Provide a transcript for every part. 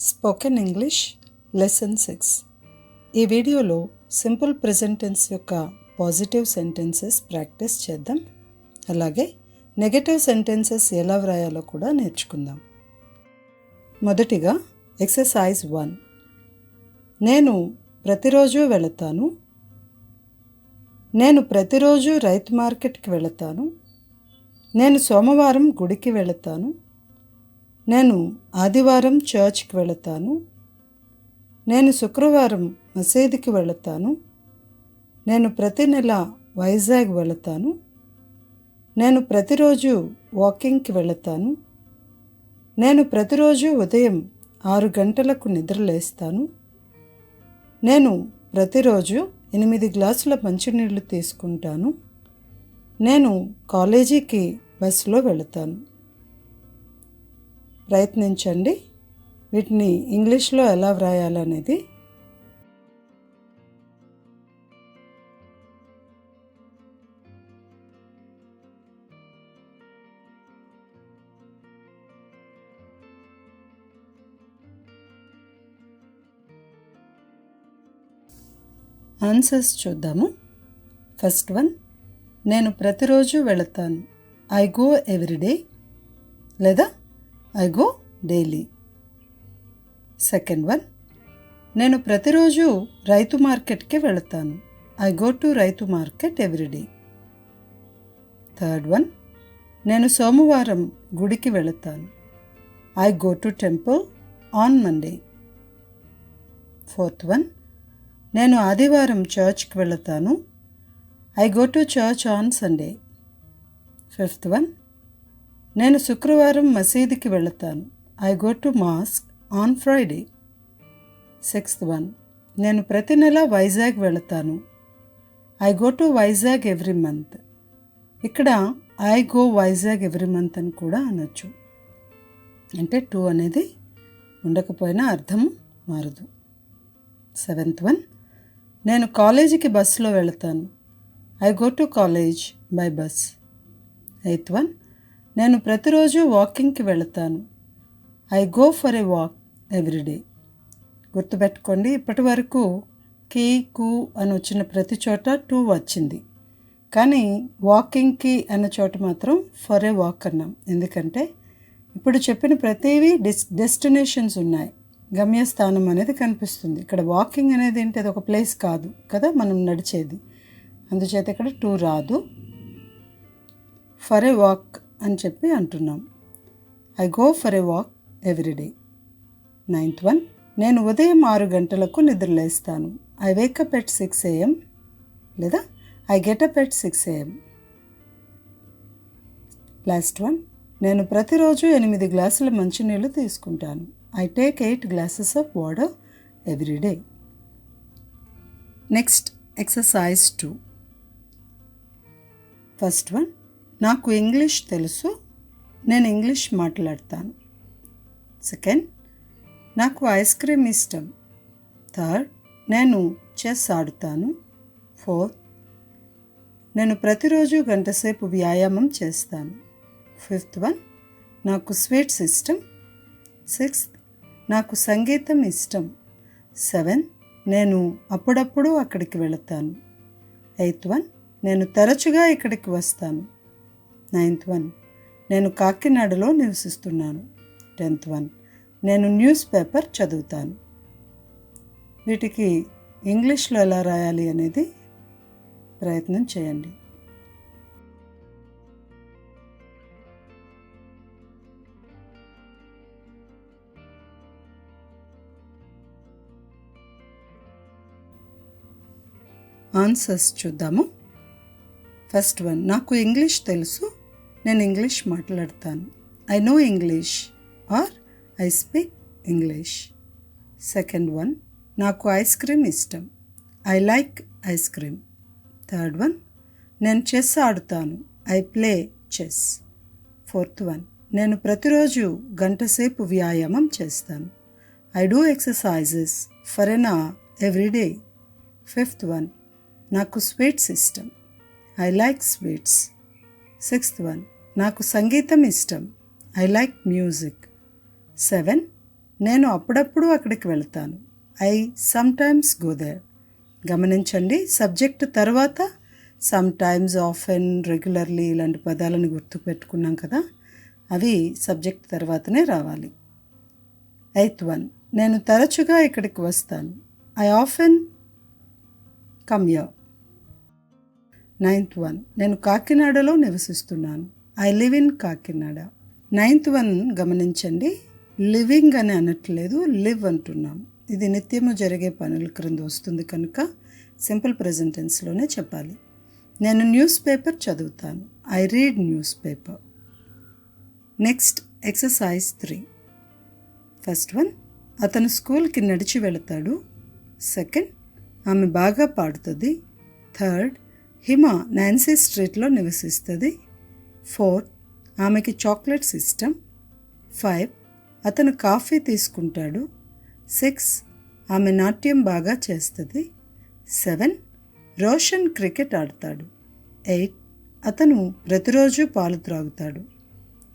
Spoken English lesson 6. ఈ వీడియోలో simple present tense యొక్క పాజిటివ్ సెంటెన్సెస్ ప్రాక్టీస్ చేద్దాం. అలాగే నెగటివ్ సెంటెన్సెస్ ఎలా వ్రాయాలో కూడా నేర్చుకుందాం. మొదటిగా ఎక్సర్సైజ్ 1. నేను ప్రతిరోజు వెళతాను. నేను ప్రతిరోజు రైతు మార్కెట్కి వెళతాను. నేను సోమవారం గుడికి వెళతాను. నేను ఆదివారం చర్చ్కి వెళతాను. నేను శుక్రవారం మసీదుకి వెళతాను. నేను ప్రతి నెల వైజాగ్ వెళతాను. నేను ప్రతిరోజు వాకింగ్కి వెళతాను. నేను ప్రతిరోజు ఉదయం 6 గంటలకు నిద్రలేస్తాను. నేను ప్రతిరోజు 8 గ్లాసుల మంచినీళ్ళు తీసుకుంటాను. నేను కాలేజీకి బస్సులో వెళతాను. ప్రయత్నించండి. వీటిని ఇంగ్లీష్లో ఎలా వ్రాయాలనేది. ఆన్సర్స్ చూద్దాము. ఫస్ట్ వన్, నేను ప్రతిరోజు వెళతాను. ఐ గో ఎవ్రీడే లేదా I go daily. Second one, నేను ప్రతిరోజు రైతు మార్కెట్కి వెళతాను. ఐ గో టు రైతు మార్కెట్ ఎవ్రీడే. థర్డ్ వన్, నేను సోమవారం గుడికి వెళతాను. I go to temple on Monday. Fourth one, నేను ఆదివారం చర్చ్కి వెళతాను. I go to church on Sunday. Fifth one, నేను శుక్రవారం మసీదుకి వెళతాను. I go to mask on Friday. Sixth one, నేను ప్రతి నెల వైజాగ్ వెళతాను. I go to Vizag every month. ఇక్కడ I go Vizag every month అని కూడా అనొచ్చు. అంటే టు అనేది ఉండకపోయినా అర్థం మారదు. సెవెంత్ వన్, నేను కాలేజీకి బస్సులో వెళతాను. I go to college by bus. Eighth one, నేను ప్రతిరోజు వాకింగ్కి వెళతాను. I go for a walk everyday. గుర్తుపెట్టుకోండి, ఇప్పటి వరకు కి కు అని వచ్చిన ప్రతి చోట టు వచ్చింది. కానీ వాకింగ్కి అన్న చోట మాత్రం ఫర్ ఏ వాక్ అన్నాం. ఎందుకంటే ఇప్పుడు చెప్పిన ప్రతివి డెస్టినేషన్స్ ఉన్నాయి. గమ్యస్థానం అనేది కనిపిస్తుంది. ఇక్కడ వాకింగ్ అనేది ఏంటి, అది ఒక ప్లేస్ కాదు కదా, మనం నడిచేది. అందుచేత ఇక్కడ టు రాదు. ఫర్ ఏ వాక్ అని చెప్పి అంటున్నాం. I go for a walk everyday. Ninth one, నేను ఉదయం 6 గంటలకు నిద్రలేస్తాను. ఐ వేకప్ ఎట్ 6 AM లేదా I get up at 6 AM. Last one, నేను ప్రతిరోజు 8 గ్లాసుల మంచినీళ్ళు తీసుకుంటాను. I take 8 glasses of water everyday. Next exercise 2. First one, నాకు ఇంగ్లీష్ తెలుసు, నేను ఇంగ్లీష్ మాట్లాడతాను. సెకండ్, నాకు ఐస్ క్రీమ్ ఇష్టం. థర్డ్, నేను చెస్ ఆడుతాను. ఫోర్త్, నేను ప్రతిరోజు గంటసేపు వ్యాయామం చేస్తాను. ఫిఫ్త్ వన్, నాకు స్వీట్స్ ఇష్టం. సిక్స్త్, నాకు సంగీతం ఇష్టం. సెవెన్, నేను అప్పుడప్పుడు అక్కడికి వెళతాను. ఎయిత్ వన్, నేను తరచుగా ఇక్కడికి వస్తాను. నైన్త్ వన్, నేను కాకినాడలో నివసిస్తున్నాను. 10th వన్, నేను న్యూస్ పేపర్ చదువుతాను. వీటికి ఇంగ్లీష్లో ఎలా రాయాలి అనేది ప్రయత్నం చేయండి. ఆన్సర్స్ చూద్దాము. ఫస్ట్ వన్, నాకు ఇంగ్లీష్ తెలుసు, నేను ఇంగ్లీష్ మాట్లాడతాను. I know English or I speak English. Second one, నాకు ఐస్ క్రీమ్ ఇష్టం. I like ice cream. Third one, నేను చెస్ ఆడుతాను. I play chess. Fourth one, నేను ప్రతిరోజు గంటసేపు వ్యాయామం చేస్తాను. I do exercises for an hour everyday. Fifth one, నాకు స్వీట్స్ ఇష్టం. I like sweets. Sixth one, నాకు సంగీతం ఇష్టం. I like music. 7, నేను అప్పుడప్పుడు అక్కడికి వెళ్తాను. I sometimes go there. గమనించండి, సబ్జెక్ట్ తర్వాత సమ్టైమ్స్, ఆఫెన్, రెగ్యులర్లీ ఇలాంటి పదాలను గుర్తుపెట్టుకున్నాం కదా, అవి సబ్జెక్ట్ తర్వాతనే రావాలి. 8th one, నేను తరచుగా ఇక్కడికి వస్తాను. I often come here. 9th one, నేను కాకినాడలో నివసిస్తున్నాను. I live in Kakinada. 9th one గమనించండి, లివింగ్ అని అనట్లేదు, లివ్ అంటున్నాం. ఇది నిత్యము జరిగే పనుల క్రింద వస్తుంది కనుక సింపుల్ ప్రెజెంట్ టెన్స్లోనే చెప్పాలి. నేను న్యూస్ పేపర్ చదువుతాను. I read news paper. Next exercise 3. First one, అతను స్కూల్కి నడిచి వెళతాడు. సెకండ్, ఆమె బాగా పాడుతుంది. థర్డ్, హిమ నాన్సీ స్ట్రీట్లో నివసిస్తుంది. ఫోర్త్, ఆమెకి చాక్లెట్స్ ఇష్టం. 5, అతను కాఫీ తీసుకుంటాడు. 6, ఆమె నాట్యం బాగా చేస్తుంది. 7, రోషన్ క్రికెట్ ఆడతాడు. 8, అతను ప్రతిరోజు పాలు త్రాగుతాడు.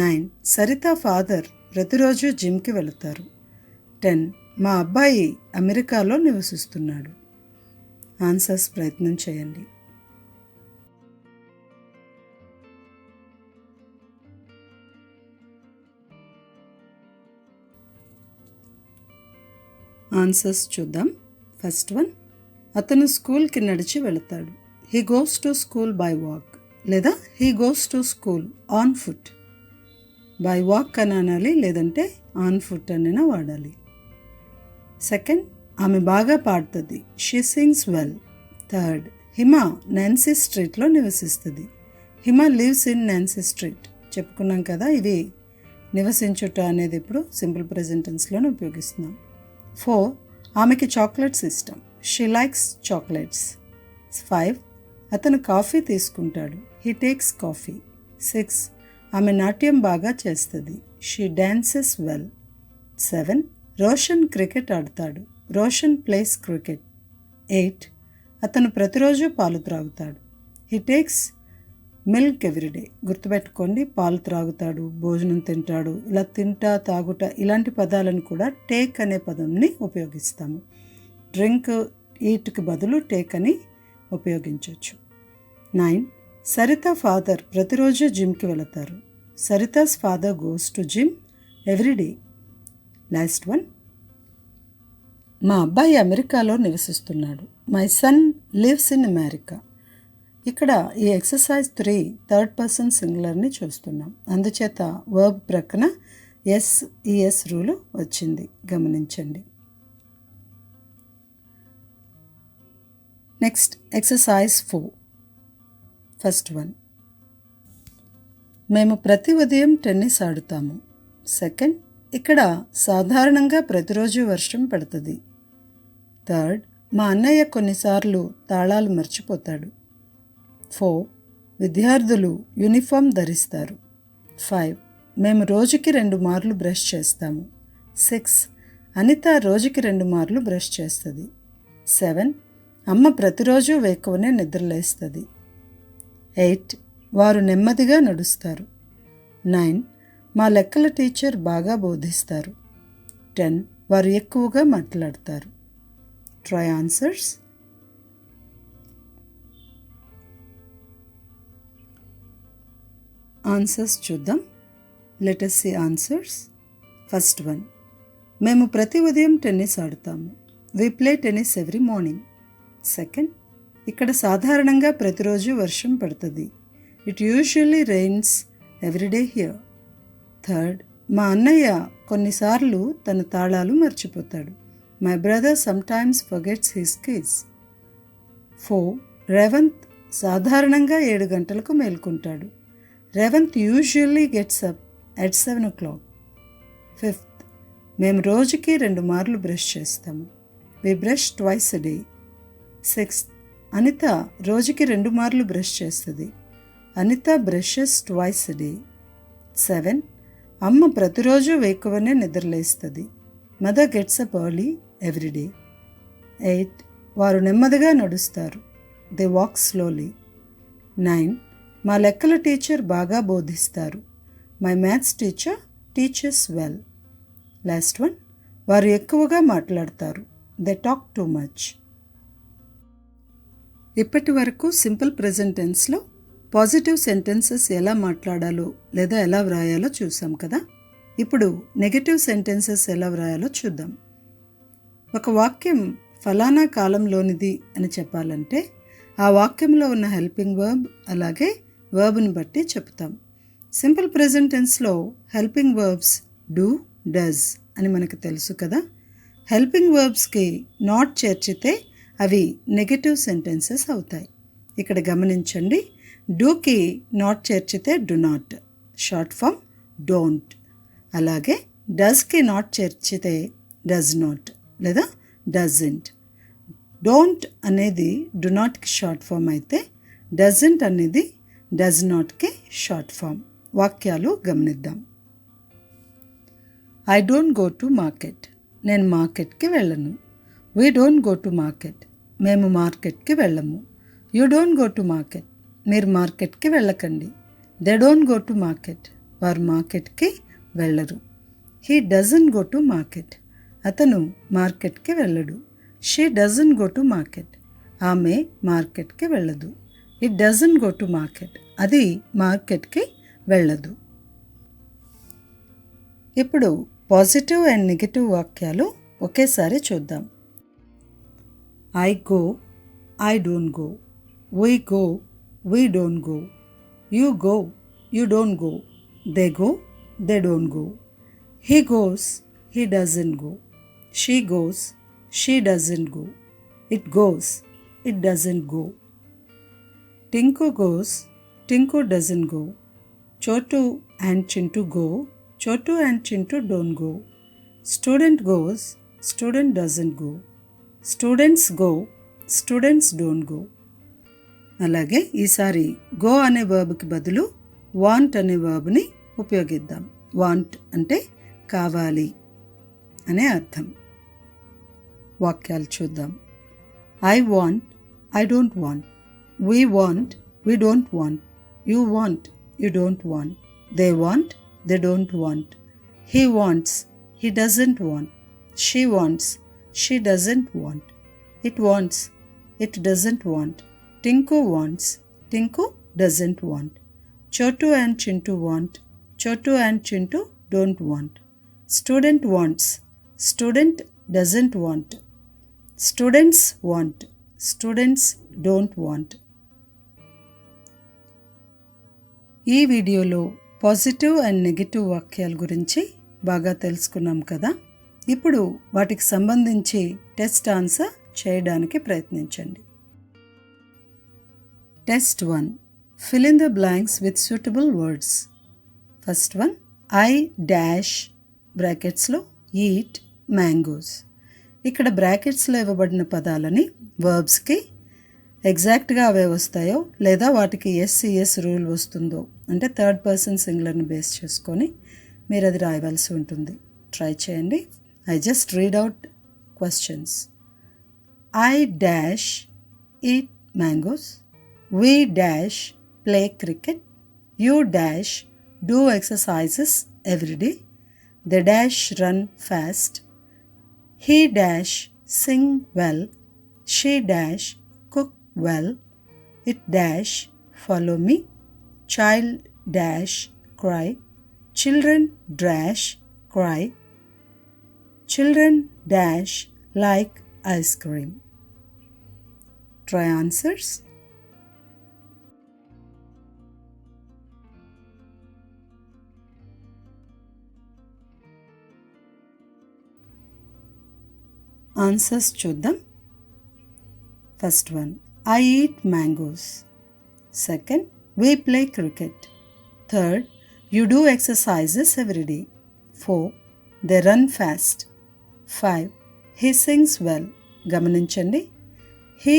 9, సరిత ఫాదర్ ప్రతిరోజు జిమ్కి వెళతారు. 10, మా అబ్బాయి అమెరికాలో నివసిస్తున్నాడు. ఆన్సర్స్ ప్రయత్నం చేయండి. ఆన్సర్స్ చూద్దాం. ఫస్ట్ వన్, అతను స్కూల్కి నడిచి వెళతాడు. He goes to school by walk, లేదా he goes to school on foot. By walk అని అనాలి, లేదంటే ఆన్ ఫుట్ అనైనా వాడాలి. సెకండ్, ఆమె బాగా పాడుతుంది. She sings well. Third, Hima Nancy స్ట్రీట్లో నివసిస్తుంది. Hima lives in Nancy street. చెప్పుకున్నాం కదా, ఇవి నివసించుట అనేది ఇప్పుడు సింపుల్ ప్రెజెంట్ టెన్స్లోనే ఉపయోగిస్తున్నాం. 4, ఆమెకి చాక్లెట్స్ ఇష్టం. She likes chocolates. 5, అతను కాఫీ తీసుకుంటాడు. He takes coffee. 6, ఆమె నాట్యం బాగా చేస్తుంది. She dances well. 7, Roshan cricket ఆడతాడు. Roshan plays cricket. 8, అతను ప్రతిరోజు పాలు త్రాగుతాడు. He takes milk everyday. గుర్తుపెట్టుకోండి, పాలు త్రాగుతాడు, భోజనం తింటాడు, ఇలా తింటా తాగుట ఇలాంటి పదాలను కూడా టేక్ అనే పదంని ఉపయోగిస్తాము. డ్రింక్, ఈట్కి బదులు టేక్ అని ఉపయోగించవచ్చు. 9, సరిత ఫాదర్ ప్రతిరోజు జిమ్కి వెళతారు. Sarita's father goes to gym everyday. Last one, మా అబ్బాయి అమెరికాలో నివసిస్తున్నాడు. My son lives in America. ఇక్కడ ఈ ఎక్సర్సైజ్ 3 థర్డ్ పర్సన్ సింగులర్ని చూస్తున్నాం. అందుచేత వర్బ్ ప్రక్కన ఎస్ రూలు వచ్చింది, గమనించండి. Next exercise 4. ఫస్ట్ వన్, మేము ప్రతి ఉదయం టెన్నిస్ ఆడుతాము. సెకండ్, ఇక్కడ సాధారణంగా ప్రతిరోజు వర్షం పడుతుంది. థర్డ్, మా అన్నయ్య కొన్నిసార్లు తాళాలు మర్చిపోతాడు. 4, విద్యార్థులు యూనిఫామ్ ధరిస్తారు. 5, మేము రోజుకి 2 మార్లు బ్రష్ చేస్తాము. 6, అనిత రోజుకి 2 మార్లు బ్రష్ చేస్తుంది. 7, అమ్మ ప్రతిరోజు వేకువనే నిద్రలేస్తుంది. 8, వారు నెమ్మదిగా నడుస్తారు. 9, మా లెక్కల టీచర్ బాగా బోధిస్తారు. 10, వారు ఎక్కువగా మాట్లాడతారు. Try answers. ఆన్సర్స్ చూద్దాం. Let us see answers. First one, మేము ప్రతి ఉదయం టెన్నిస్ ఆడుతాము. We play tennis every morning. Second, ఇక్కడ సాధారణంగా ప్రతిరోజు వర్షం పడుతుంది. It usually rains everyday here. Third, మా అన్నయ్య కొన్నిసార్లు తన తాళాలు మర్చిపోతాడు. My brother sometimes forgets his keys. 4, Revanth సాధారణంగా 7 గంటలకు మేల్కొంటాడు. Revanth usually gets up at 7 o'clock. 5th, మేము రోజుకి 2 మార్లు బ్రష్ చేస్తాము. We brush twice a day. 6th, Anitha రోజుకి 2 మార్లు బ్రష్ చేస్తుంది. Anitha brushes twice a day. 7, అమ్మ ప్రతిరోజు వేకువనే నిద్రలేస్తుంది. Mother gets up early every day. 8, వారు నెమ్మదిగా నడుస్తారు. They walk slowly. 9, మా లెక్కల టీచర్ బాగా బోధిస్తారు. My maths teacher teachers well. Last one, వారు ఎక్కువగా మాట్లాడతారు. They talk too much. ఇప్పటి వరకు సింపుల్ ప్రెజెంట్ టెన్స్లో పాజిటివ్ సెంటెన్సెస్ ఎలా మాట్లాడాలో లేదా ఎలా వ్రాయాలో చూసాం కదా. ఇప్పుడు నెగటివ్ సెంటెన్సెస్ ఎలా వ్రాయాలో చూద్దాం. ఒక వాక్యం ఫలానా కాలంలోనిది అని చెప్పాలంటే ఆ వాక్యంలో ఉన్న హెల్పింగ్ వర్బ్ అలాగే వర్బ్ని బట్టి చెప్తాం. సింపుల్ ప్రెజెంట్ టెన్స్లో హెల్పింగ్ వర్బ్స్ డూ, డస్ అని మనకు తెలుసు కదా. హెల్పింగ్ వర్బ్స్కి నాట్ చేర్చితే అవి నెగటివ్ సెంటెన్సెస్ అవుతాయి. ఇక్కడ గమనించండి, డూకి నాట్ చేర్చితే do not, short form don't. అలాగే డస్కి నాట్ చేర్చితే డస్ నాట్ లేదా డజంట్. డోంట్ అనేది డు నాట్కి షార్ట్ ఫామ్ అయితే డజంట్ అనేది డస్ నాట్కి షార్ట్ ఫామ్. వాక్యాలు గమనిద్దాం. I don't go to market. నేను మార్కెట్కి వెళ్ళను. We don't go to market. మేము మార్కెట్కి వెళ్ళము. You don't go to market. మీరు మార్కెట్కి వెళ్ళకండి. They don't go to market. వారు మార్కెట్కి వెళ్ళరు. He doesn't go to market. అతను మార్కెట్కి వెళ్ళడు. She doesn't go to market. ఆమె మార్కెట్కి వెళ్ళదు. It doesn't go to market. అది మార్కెట్కి వెళ్ళదు. ఇప్పుడు పాజిటివ్ అండ్ నెగటివ్ వాక్యాలు ఒకేసారి చూద్దాం. I go, I don't go. We go, we don't go. You go, you don't go. They go, they don't go. He goes, he doesn't go. She goes, she doesn't go. It goes, it doesn't go. Tinku goes, Tinku doesn't go. చోటు and Chintu go, చోటు and Chintu don't go. Student goes, student doesn't go. Students go, students don't go. అలాగే ఈసారి go అనే వర్బ్కి బదులు want అనే వర్బ్ని ఉపయోగిద్దాం. Want అంటే కావాలి అనే అర్థం. వాక్యాలు చూద్దాం. I want, I don't want. We want, we don't want. You want, you don't want. They want, they don't want. He wants, he doesn't want. She wants, she doesn't want. It wants, it doesn't want. Tinku wants, Tinku doesn't want. చోటు and Chintu want, చోటు and Chintu don't want. Student wants, student doesn't want. Students want, students don't want. ఈ వీడియోలో positive and negative వాక్యాల గురించి బాగా తెలుసుకున్నాం కదా. ఇప్పుడు వాటికి సంబంధించి టెస్ట్ ఆన్సర్ చేయడానికి ప్రయత్నించండి. Test 1. Fill in the blanks with suitable words. First one, I dash బ్రాకెట్స్లో eat mangoes. ఇక్కడ బ్రాకెట్స్లో ఇవ్వబడిన పదాలని వర్బ్స్కి ఎగ్జాక్ట్గా అవే వస్తాయో లేదా వాటికి ఎస్సిఎస్ రూల్ వస్తుందో అంటే థర్డ్ పర్సన్ సింగులర్ని బేస్ చేసుకొని మీరు అది రాయవలసి ఉంటుంది. ట్రై చేయండి. I just read out questions. I dash eat mangoes. We dash play cricket. You dash do exercises every day. They dash run fast. He dash sing well. She dash cook well. It dash follow me. Child dash cry. Children dash cry. Children dash like ice cream. Try answers. Answers చూద్దాం. First one, I eat mangoes. Second, we play cricket. Third, you do exercises every day. 4, they run fast. 5, he sings well. గమనించండి, he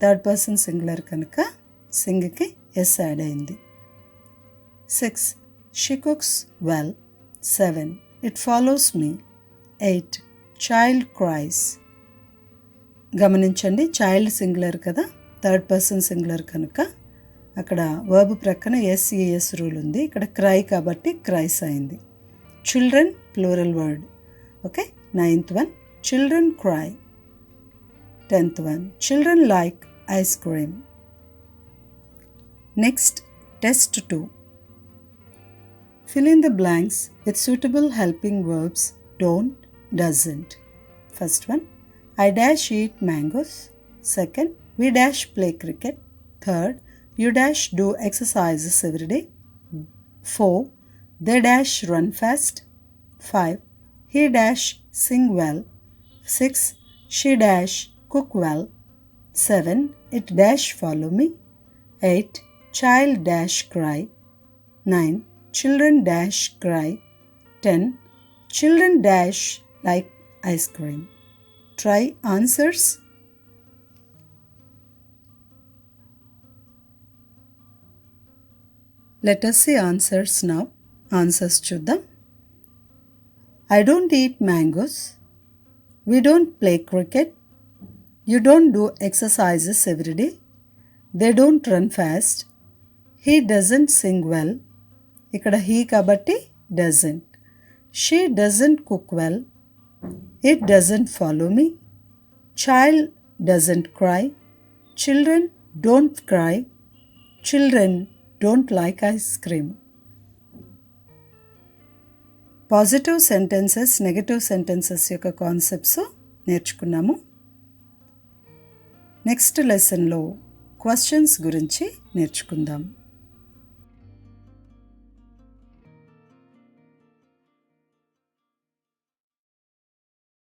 third person singular కనుక సింగ్కి S add అయింది. 6, she cooks well. 7, it follows me. 8, child cries. గమనించండి, child singular కదా, third person singular కనుక అక్కడ verb ప్రక్కన SES rule ఉంది. ఇక్కడ క్రై కాబట్టి క్రైస్ అయింది. Children plural word. Okay, 9th one, children cry. 10th one, children like ice cream. Next, test 2. Fill in the blanks with suitable helping verbs don't, doesn't. First one, I dash eat mangoes. Second, we dash play cricket. Third, you dash do exercises every day. 4, they dash run fast. 5, he dash sing well. 6, she dash cook well. 7, it dash follow me. 8, child dash cry. 9, children dash cry. 10, children dash like ice cream. Try answers. Let us see answers now. Answers చూద్దాం. I don't eat mangoes. We don't play cricket. You don't do exercises every day. They don't run fast. He doesn't sing well. ఇక్కడ he కాబట్టి doesn't. She doesn't cook well. It doesn't follow me. Child doesn't cry. Children don't cry. Children don't like ice cream. Positive sentences, negative sentences యొక్క concepts నేర్చుకున్నాము. Next లెసన్లో questions గురించి నేర్చుకుందాం.